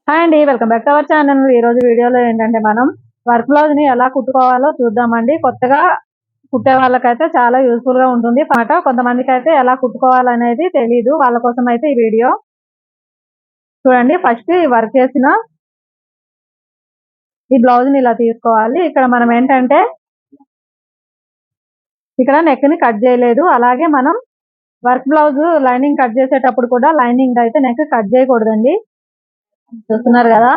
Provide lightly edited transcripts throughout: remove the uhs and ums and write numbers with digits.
Hi అండి, welcome back to our channel. ఈ రోజు వీడియోలో ఏంటంటే మనం వర్క్ బ్లౌజ్ ని ఎలా కుట్టుకోవాలో చూద్దామండి. కొత్తగా కుట్టే వాళ్ళకైతే చాలా యూస్ఫుల్ గా ఉంటుంది పాట. కొంతమందికి అయితే ఎలా కుట్టుకోవాలనేది తెలీదు, వాళ్ళ కోసం అయితే ఈ వీడియో చూడండి. ఫస్ట్ ఈ వర్క్ చేసిన ఈ బ్లౌజ్ ని ఇలా తీసుకోవాలి. ఇక్కడ మనం ఏంటంటే ఇక్కడ నెక్ ని కట్ చేయలేదు, అలాగే మనం వర్క్ బ్లౌజ్ లైనింగ్ కట్ చేసేటప్పుడు కూడా లైనింగ్ అయితే నెక్ కట్ చేయకూడదండి. చూస్తున్నారు కదా,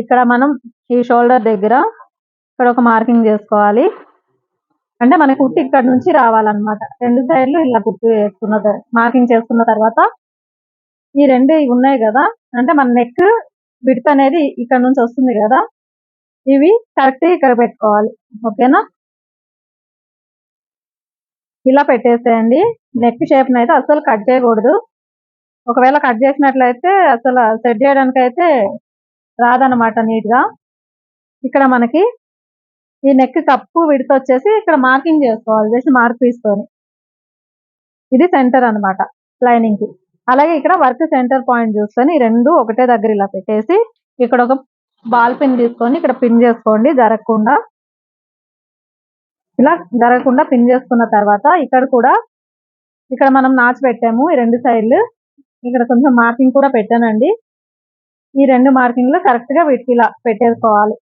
ఇక్కడ మనం ఈ షోల్డర్ దగ్గర ఇక్కడ ఒక మార్కింగ్ చేసుకోవాలి. అంటే మనకి కుట్టి ఇక్కడ నుంచి రావాలన్నమాట. రెండు సైడ్లు ఇలా కుట్టి వేసుకున్న మార్కింగ్ చేసుకున్న తర్వాత ఈ రెండు ఉన్నాయి కదా, అంటే మన నెక్ బిడ్త్ అనేది ఇక్కడ నుంచి వస్తుంది కదా, ఇవి కరెక్ట్ ఇక్కడ పెట్టుకోవాలి. ఓకేనా, ఇలా పెట్టేసేయండి. నెక్ షేప్ అయితే అసలు కట్ చేయకూడదు. ఒకవేళ కట్ చేసినట్లయితే అసలు సెట్ చేయడానికి అయితే రాదనమాట నీట్ గా. ఇక్కడ మనకి ఈ నెక్ కప్పు విడత వచ్చేసి ఇక్కడ మార్కింగ్ చేసుకోవాలి, జస్ట్ మార్క్ తీసుకొని. ఇది సెంటర్ అనమాట లైనింగ్ కి. అలాగే ఇక్కడ వర్క్ సెంటర్ పాయింట్ చూసుకొని ఈ రెండు ఒకటే దగ్గర ఇలా పెట్టేసి ఇక్కడ ఒక బాల్ పిన్ తీసుకొని ఇక్కడ పిన్ చేసుకోండి, జరగకుండా. ఇలా జరగకుండా పిన్ చేసుకున్న తర్వాత ఇక్కడ కూడా ఇక్కడ మనం నాచు పెట్టాము ఈ రెండు సైడ్లు, ఇక్కడ కొంచెం మార్కింగ్ కూడా పెట్టానండి. ఈ రెండు మార్కింగ్లు కరెక్ట్ గా వీటికి ఇలా పెట్టేసుకోవాలి.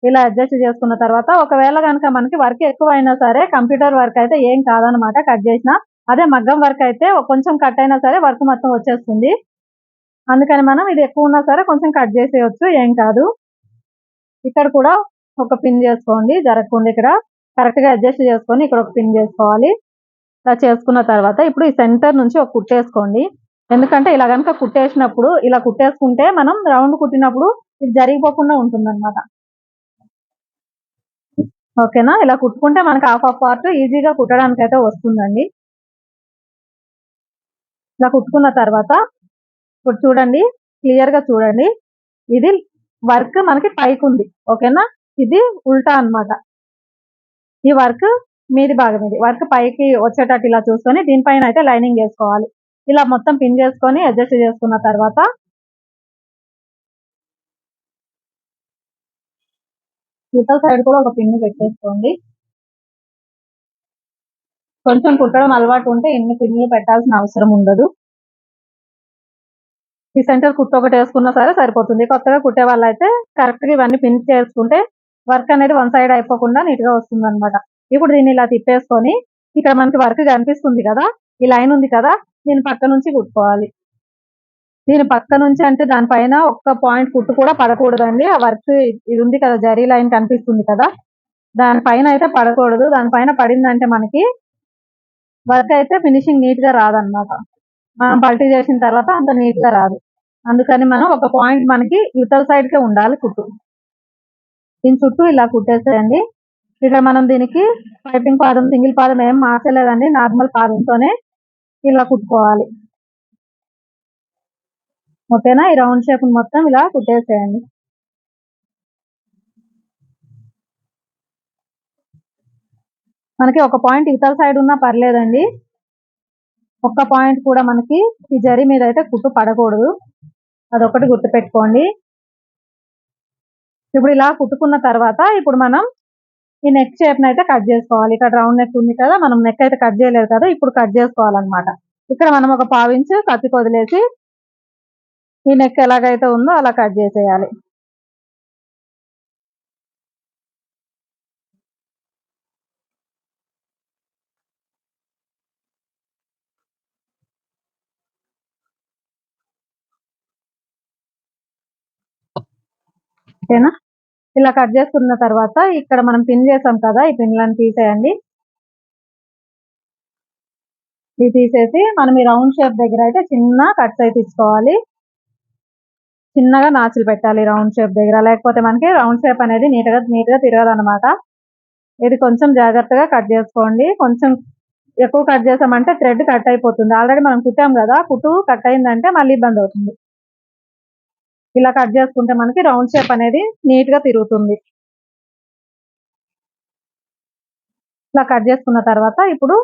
ఇలా అడ్జస్ట్ చేసుకున్న తర్వాత ఒకవేళ కనుక మనకి వర్క్ ఎక్కువ అయినా సరే, కంప్యూటర్ వర్క్ అయితే ఏం కాదనమాట కట్ చేసినా. అదే మగ్గం వర్క్ అయితే కొంచెం కట్ అయినా సరే వర్క్ మొత్తం వచ్చేస్తుంది. అందుకని మనం ఇది ఎక్కువ ఉన్నా సరే కొంచెం కట్ చేసేయచ్చు, ఏం కాదు. ఇక్కడ కూడా ఒక పిన్ చేసుకోండి, జరగకుండా ఇక్కడ కరెక్ట్ గా అడ్జస్ట్ చేసుకొని ఇక్కడ ఒక పిన్ చేసుకోవాలి. ఇలా చేసుకున్న తర్వాత ఇప్పుడు ఈ సెంటర్ నుంచి ఒక కుట్టేసుకోండి. ఎందుకంటే ఇలా కనుక కుట్టేసినప్పుడు ఇలా కుట్టేసుకుంటే మనం రౌండ్ కుట్టినప్పుడు ఇది జరిగిపోకుండా ఉంటుంది అనమాట. ఓకేనా, ఇలా కుట్టుకుంటే మనకి హాఫ్ ఆఫ్ పార్ట్ ఈజీగా కుట్టడానికి అయితే వస్తుందండి. ఇలా కుట్టుకున్న తర్వాత ఇప్పుడు చూడండి, క్లియర్ గా చూడండి, ఇది వర్క్ మనకి పైకి ఉంది. ఓకేనా, ఇది ఉల్టా అన్నమాట. ఈ వర్క్ మీది భాగం, ఇది వర్క్ పైకి వచ్చేటట్టు ఇలా చూసుకొని దీనిపైన అయితే లైనింగ్ వేసుకోవాలి. ఇలా మొత్తం పిన్ చేసుకొని అడ్జస్ట్ చేసుకున్న తర్వాత ఇవతల సైడ్ కూడా ఒక పిన్ పెట్టేసుకోండి. కొంచెం కుట్టడం అలవాటు ఉంటే ఇన్ని పిన్లు పెట్టాల్సిన అవసరం ఉండదు. ఈ సెంటర్ కుట్టు ఒకటి వేసుకున్నా సరే సరిపోతుంది. కొత్తగా కుట్టే వాళ్ళు అయితే కరెక్ట్ గా ఇవన్నీ పిన్ చేసుకుంటే వర్క్ అనేది వన్ సైడ్ అయిపోకుండా నీట్ గా వస్తుంది అనమాట. ఇప్పుడు దీన్ని ఇలా తిప్పేసుకొని ఇక్కడ మనకి వర్క్ కనిపిస్తుంది కదా, ఈ లైన్ ఉంది కదా, దీని పక్క నుంచి కుట్టుకోవాలి. దీని పక్క నుంచి అంటే దానిపైన ఒక్క పాయింట్ కుట్టు కూడా పడకూడదండి. ఆ వర్క్ ఇది ఉంది కదా, జరీ లైన్ కనిపిస్తుంది కదా, దానిపైన అయితే పడకూడదు. దానిపైన పడిందంటే మనకి వర్క్ అయితే ఫినిషింగ్ నీట్ గా రాదనమాట. మనం పల్టీ చేసిన తర్వాత అంత నీట్ గా రాదు. అందుకని మనం ఒక పాయింట్ మనకి ఇవతల సైడ్ కే ఉండాలి కుట్టు. దీని చుట్టూ ఇలా కుట్టేసేయండి. ఇక్కడ మనం దీనికి పైపింగ్ పాదం, సింగిల్ పాదం ఏం మార్చలేదండి, నార్మల్ పాదంతోనే ఇలా కుట్టుకోవాలి. ఓకేనా, ఈ రౌండ్ షేప్ మొత్తం ఇలా కుట్టేసేయండి. మనకి ఒక పాయింట్ ఇవతల సైడ్ ఉన్నా పర్లేదండి, ఒక్క పాయింట్ కూడా మనకి ఈ జరీ మీద అయితే కుట్టు పడకూడదు, అదొకటి గుర్తుపెట్టుకోండి. ఇప్పుడు ఇలా కుట్టుకున్న తర్వాత ఇప్పుడు మనం ఈ నెక్ షేప్ అయితే కట్ చేసుకోవాలి. ఇక్కడ రౌండ్ నెక్ ఉంది కదా, మనం నెక్ అయితే కట్ చేయలేదు కదా, ఇప్పుడు కట్ చేసుకోవాలన్నమాట. ఇక్కడ మనం ఒక 1/2 ఇంచు కత్తికి వదిలేసి ఈ నెక్ ఎలాగైతే ఉందో అలా కట్ చేసేయాలి. ఓకేనా, ఇలా కట్ చేసుకున్న తర్వాత ఇక్కడ మనం పిన్ చేసాం కదా, ఈ పిన్లను తీసేయండి. ఇది తీసేసి మనం ఈ రౌండ్ షేప్ దగ్గర అయితే చిన్న కట్స్ అయితే ఇచ్చుకోవాలి. చిన్నగా నాచులు పెట్టాలి రౌండ్ షేప్ దగ్గర, లేకపోతే మనకి రౌండ్ షేప్ అనేది నీట్ గా తిరగదు అనమాట. ఇది కొంచెం జాగ్రత్తగా కట్ చేసుకోండి. కొంచెం ఎక్కువ కట్ చేసామంటే థ్రెడ్ కట్ అయిపోతుంది. ఆల్రెడీ మనం కుట్టాం కదా, కుట్టు కట్ అయిందంటే మళ్ళీ ఇబ్బంది అవుతుంది. ఇలా కట్ చేసుకుంటే మనకి రౌండ్ షేప్ అనేది నీట్ గా తిరుగుతుంది. ఇలా కట్ చేసుకున్న తర్వాత ఇప్పుడు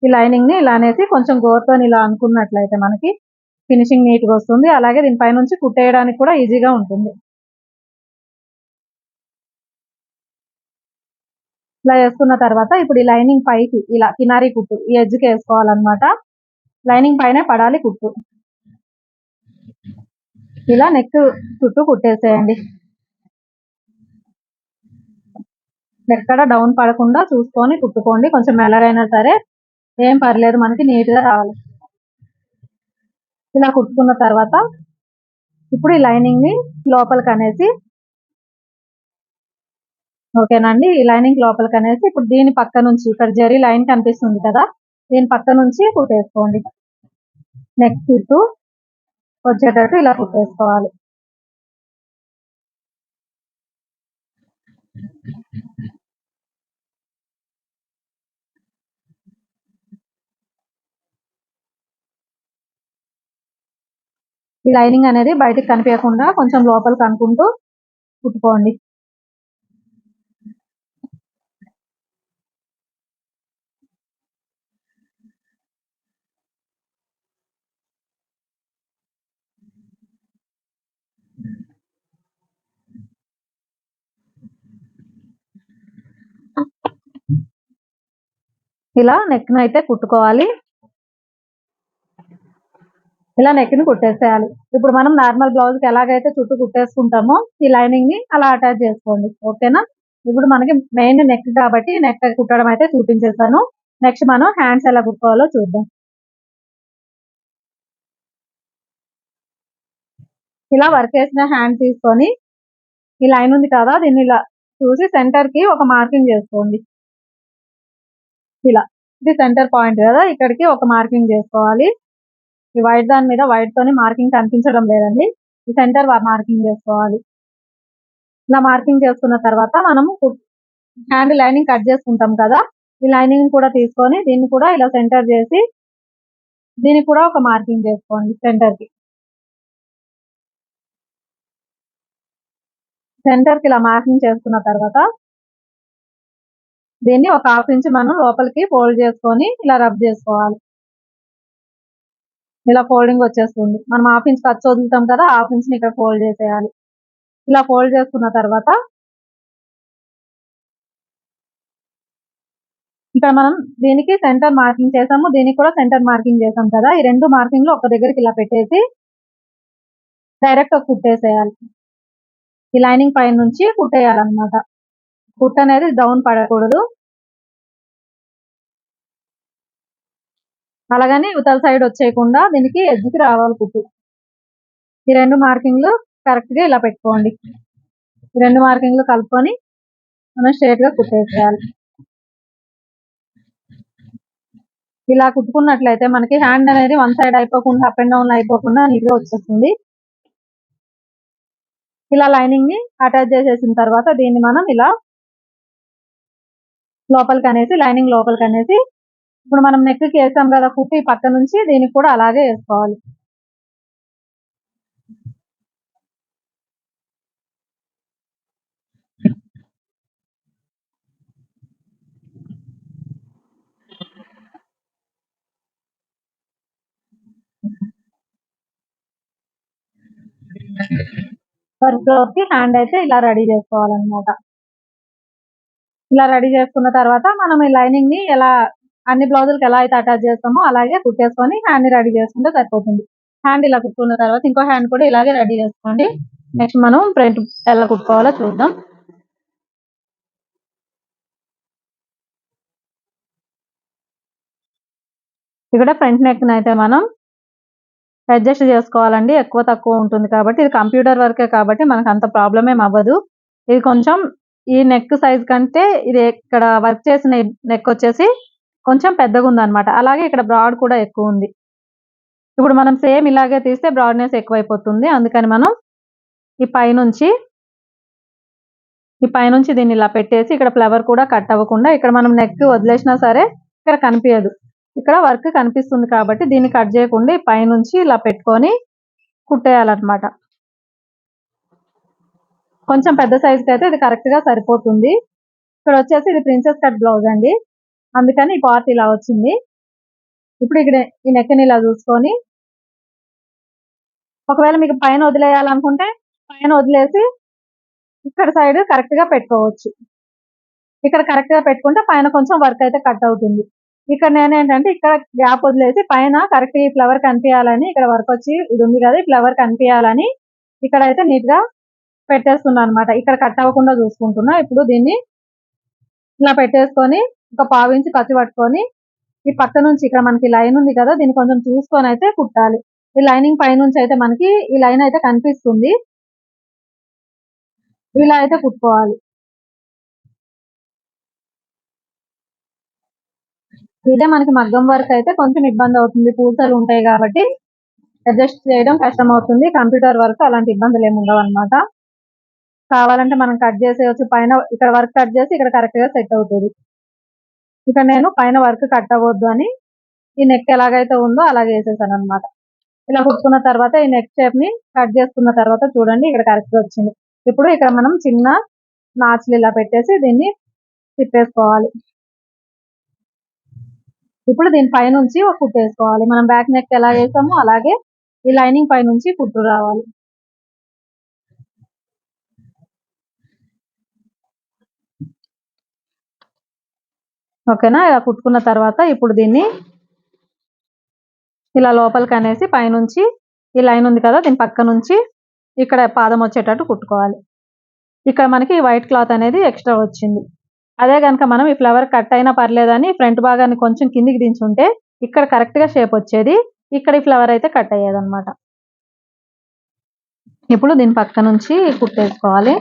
ఈ లైనింగ్ ని ఇలా అనేసి కొంచెం గోరుతో ఇలా అనుకున్నట్లయితే మనకి ఫినిషింగ్ నీట్గా వస్తుంది. అలాగే దీనిపై నుంచి కుట్టేయడానికి కూడా ఈజీగా ఉంటుంది. ఇలా వేసుకున్న తర్వాత ఇప్పుడు ఈ లైనింగ్ పైకి ఇలా కినారీ కుట్టు ఈ ఎడ్జ్కి వేసుకోవాలన్నమాట. లైనింగ్ పైన పడాలి కుట్టు. ఇలా నెక్ చుట్టూ కుట్టేసేయండి. ఎక్కడ డౌన్ పడకుండా చూసుకొని కుట్టుకోండి. కొంచెం మెల్లరైనా సరే ఏం పర్లేదు, మనకి నీట్గా రావాలి. ఇలా కుట్టుకున్న తర్వాత ఇప్పుడు ఈ లైనింగ్ ని లోపలికి అనేసి, ఓకేనండి, ఈ లైనింగ్ లోపలికి అనేసి ఇప్పుడు దీని పక్క నుంచి ఇక్కడ జరీ లైన్ కనిపిస్తుంది కదా, దీని పక్క నుంచి కుట్టేసుకోండి. నెక్ చుట్టూ వచ్చేటట్టు ఇలా కుట్టేసుకోవాలి. ఈ లైనింగ్ అనేది బయటికి కనిపించకుండా కొంచెం లోపలికి అనుకుంటూ కుట్టుకోండి. ఇలా నెక్ ను అయితే కుట్టుకోవాలి. ఇలా నెక్ ని కుట్టేసేయాలి. ఇప్పుడు మనం నార్మల్ బ్లౌజ్ కి ఎలాగైతే చుట్టూ కుట్టేసుకుంటామో ఈ లైనింగ్ ని అలా అటాచ్ చేసుకోండి. ఓకేనా? ఇప్పుడు మనకి మెయిన్ నెక్ కాబట్టి నెక్ కుట్టడం అయితే చూపించేసాను. నెక్స్ట్ మనం హ్యాండ్స్ ఎలా కుట్టుకోవాలో చూద్దాం. ఇలా వర్క్ చేసిన హ్యాండ్ తీసుకొని ఈ లైన్ ఉంది కదా, దీన్ని ఇలా చూసి సెంటర్ కి ఒక మార్కింగ్ చేసుకోండి. ఇలా ఇది సెంటర్ పాయింట్ కదా, ఇక్కడికి ఒక మార్కింగ్ చేసుకోవాలి. ఈ వైట్ దాని మీద వైట్ తోని మార్కింగ్ కనిపించడం లేదండి, ఈ సెంటర్ మార్కింగ్ చేసుకోవాలి. ఇలా మార్కింగ్ చేసుకున్న తర్వాత మనము హ్యాండ్ లైనింగ్ కట్ చేసుకుంటాం కదా, ఈ లైనింగ్ కూడా తీసుకొని దీన్ని కూడా ఇలా సెంటర్ చేసి దీనికి కూడా ఒక మార్కింగ్ చేసుకోండి. సెంటర్ కి ఇలా మార్కింగ్ చేసుకున్న తర్వాత దీన్ని ఒక 1/2 ఇంచ్ మనం లోపలికి ఫోల్డ్ చేసుకొని ఇలా రబ్ చేసుకోవాలి. ఇలా ఫోల్డింగ్ వచ్చేస్తుంది. మనం 1/2 ఇంచ్ ఖర్చు వదులుతాం కదా, 1/2 ఇంచ్ ని ఇక్కడ ఫోల్డ్ చేసేయాలి. ఇలా ఫోల్డ్ చేసుకున్న తర్వాత ఇక్కడ మనం దీనికి సెంటర్ మార్కింగ్ చేసాము, దీనికి కూడా సెంటర్ మార్కింగ్ చేసాం కదా, ఈ రెండు మార్కింగ్లు ఒక దగ్గరికి ఇలా పెట్టేసి డైరెక్ట్ కుట్టేసేయాలి. ఈ లైనింగ్ పైన నుంచి కుట్టేయాలన్నమాట. కుట్ట అనేది డౌన్ పడకూడదు. అలాగని ఇవతల సైడ్ వచ్చేయకుండా దీనికి ఎడ్జ్కి రావాలి కుట్టు. ఈ రెండు మార్కింగ్లు కరెక్ట్ గా ఇలా పెట్టుకోండి. ఈ రెండు మార్కింగ్లు కలుపుకొని మనం స్ట్రైట్ గా కుట్టేసేయాలి. ఇలా కుట్టుకున్నట్లయితే మనకి హ్యాండ్ అనేది వన్ సైడ్ అయిపోకుండా అప్ అండ్ డౌన్ అయిపోకుండా నీట్గా వచ్చేస్తుంది. ఇలా లైనింగ్ ని అటాచ్ చేసేసిన తర్వాత దీన్ని మనం ఇలా లోపలికి అనేసి లైనింగ్ లోపలికి అనేసి ఇప్పుడు మనం నెక్ కి వేసాం కదా కుట్టి, పక్క నుంచి దీనికి కూడా అలాగే వేసుకోవాలి. ఫస్ట్ ఫ్లోర్ కి హ్యాండ్ అయితే ఇలా రెడీ చేసుకోవాలన్నమాట. ఇలా రెడీ చేసుకున్న తర్వాత మనం ఈ లైనింగ్ ని ఎలా అన్ని బ్లౌజులకి ఎలా అయితే అటాచ్ చేస్తామో అలాగే కుట్టేసుకొని హ్యాండ్ ని రెడీ చేసుకుంటే సరిపోతుంది. హ్యాండ్ ఇలా కుట్టుకున్న తర్వాత ఇంకో హ్యాండ్ కూడా ఇలాగే రెడీ చేసుకోండి. నెక్స్ట్ మనం ఫ్రంట్ ఎలా కుట్టుకోవాలో చూద్దాం. ఇక్కడ ఫ్రంట్ నెక్ అయితే మనం అడ్జస్ట్ చేసుకోవాలండి. ఎక్కువ తక్కువ ఉంటుంది కాబట్టి, ఇది కంప్యూటర్ వర్కే కాబట్టి మనకు అంత ప్రాబ్లం ఏం అవ్వదు. ఇది కొంచెం ఈ నెక్ సైజ్ కంటే ఇది ఇక్కడ వర్క్ చేసిన నెక్ వచ్చేసి కొంచెం పెద్దగా ఉందన్నమాట. అలాగే ఇక్కడ బ్రాడ్ కూడా ఎక్కువ ఉంది. ఇప్పుడు మనం సేమ్ ఇలాగే తీస్తే బ్రాడ్నెస్ ఎక్కువైపోతుంది. అందుకని మనం ఈ పైనుంచి దీన్ని ఇలా పెట్టేసి ఇక్కడ ఫ్లవర్ కూడా కట్ అవ్వకుండా ఇక్కడ మనం నెక్ వదిలేసినా సరే ఇక్కడ కనిపించదు, ఇక్కడ వర్క్ కనిపిస్తుంది కాబట్టి దీన్ని కట్ చేయకుండా పైనుంచి ఇలా పెట్టుకొని కుట్టేయాలన్నమాట. కొంచెం పెద్ద సైజుకి అయితే ఇది కరెక్ట్ గా సరిపోతుంది. ఇక్కడ వచ్చేసి ఇది ప్రిన్సెస్ కట్ బ్లౌజ్ అండి, అందుకని ఈ పార్ట్ ఇలా వచ్చింది. ఇప్పుడు ఇక్కడ ఈ నెక్ ని ఇలా చూసుకొని ఒకవేళ మీకు పైన వదిలేయాలనుకుంటే పైన వదిలేసి ఇక్కడ సైడ్ కరెక్ట్ గా పెట్టుకోవచ్చు. ఇక్కడ కరెక్ట్ గా పెట్టుకుంటే పైన కొంచెం వర్క్ అయితే కట్ అవుతుంది. ఇక్కడ నేనేంటంటే ఇక్కడ గ్యాప్ వదిలేసి పైన కరెక్ట్ ఈ ఫ్లవర్ కనిపించాలని ఇక్కడ వర్క్ వచ్చి ఇది ఉంది కదా, ఈ ఫ్లవర్ కనిపించాలని ఇక్కడ అయితే నీట్ గా పెట్టేస్తున్నా అనమాట. ఇక్కడ కట్ అవ్వకుండా చూసుకుంటున్నా. ఇప్పుడు దీన్ని ఇలా పెట్టేసుకొని ఒక 1/2 ఇంచ్ ఖర్చు పట్టుకొని ఈ పక్క నుంచి ఇక్కడ మనకి లైన్ ఉంది కదా, దీన్ని కొంచెం చూసుకొని అయితే కుట్టాలి. ఈ లైనింగ్ పై నుంచి అయితే మనకి ఈ లైన్ అయితే కనిపిస్తుంది. ఇలా అయితే కుట్టుకోవాలి. ఇదే మనకి మగ్గం వర్క్ అయితే కొంచెం ఇబ్బంది అవుతుంది, పూసలు ఉంటాయి కాబట్టి అడ్జస్ట్ చేయడం కష్టం అవుతుంది. కంప్యూటర్ వర్క్ అలాంటి ఇబ్బందులు ఏమి ఉండవు అనమాట. కావాలంటే మనం కట్ చేసేయచ్చు. పైన ఇక్కడ వర్క్ కట్ చేసి ఇక్కడ కరెక్ట్ గా సెట్ అవుతుంది. ఇక్కడ నేను పైన వర్క్ కట్ అవ్వద్దు అని ఈ నెక్ ఎలాగైతే ఉందో అలాగే వేసేసాను అనమాట. ఇలా కుట్టుకున్న తర్వాత ఈ నెక్ షేప్ ని కట్ చేసుకున్న తర్వాత చూడండి ఇక్కడ కరెక్ట్ గా వచ్చింది. ఇప్పుడు ఇక్కడ మనం చిన్న నాచులు ఇలా పెట్టేసి దీన్ని తిప్పేసుకోవాలి. ఇప్పుడు దీని పైనుంచి ఒక కుట్టు వేసుకోవాలి. మనం బ్యాక్ నెక్ ఎలా వేసామో అలాగే ఈ లైనింగ్ పైనుంచి కుట్టు రావాలి. ఓకేనా? ఇలా కుట్టుకున్న తర్వాత ఇప్పుడు దీన్ని ఇలా లోపలికి అనేసి పైనుంచి ఈ లైన్ ఉంది కదా, దీని పక్క నుంచి ఇక్కడ పాదం వచ్చేటట్టు కుట్టుకోవాలి. ఇక్కడ మనకి వైట్ క్లాత్ అనేది ఎక్స్ట్రా వచ్చింది. అదే కనుక మనం ఈ ఫ్లవర్ కట్ అయినా పర్లేదని ఫ్రంట్ భాగాన్ని కొంచెం కిందికి దించుంటే ఇక్కడ కరెక్ట్ గా షేప్ వచ్చేది. ఇక్కడ ఈ ఫ్లవర్ అయితే కట్ అయ్యేది అనమాట. ఇప్పుడు దీని పక్క నుంచి కుట్టేసుకోవాలి.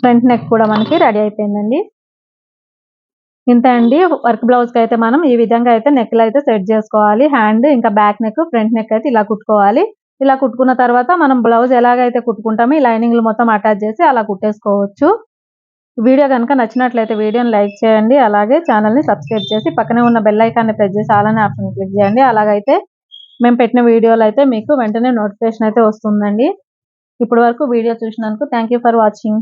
ఫ్రంట్ నెక్ కూడా మనకి రెడీ అయిపోయిందండి. ఇంతే అండి. వర్క్ బ్లౌజ్ కి అయితే మనం ఈ విధంగా అయితే నెక్లు అయితే సెట్ చేసుకోవాలి. హ్యాండ్ ఇంకా బ్యాక్ నెక్, ఫ్రంట్ నెక్ అయితే ఇలా కుట్టుకోవాలి. ఇలా కుట్టుకున్న తర్వాత మనం బ్లౌజ్ ఎలాగైతే కుట్టుకుంటామో ఈ లైనింగ్లు మొత్తం అటాచ్ చేసి అలా కుట్టేసుకోవచ్చు. వీడియో కనుక నచ్చినట్లయితే వీడియోని లైక్ చేయండి. అలాగే ఛానల్ని సబ్స్క్రైబ్ చేసి పక్కనే ఉన్న బెల్ ఐకాన్ని ప్రెస్ చేసి ఆల్ అనే ఆప్షన్ క్లిక్ చేయండి. అలాగైతే మేము పెట్టిన వీడియోలు అయితే మీకు వెంటనే నోటిఫికేషన్ అయితే వస్తుందండి. ఇప్పటి వరకు వీడియో చూసినందుకు థ్యాంక్ యూ ఫర్ వాచింగ్.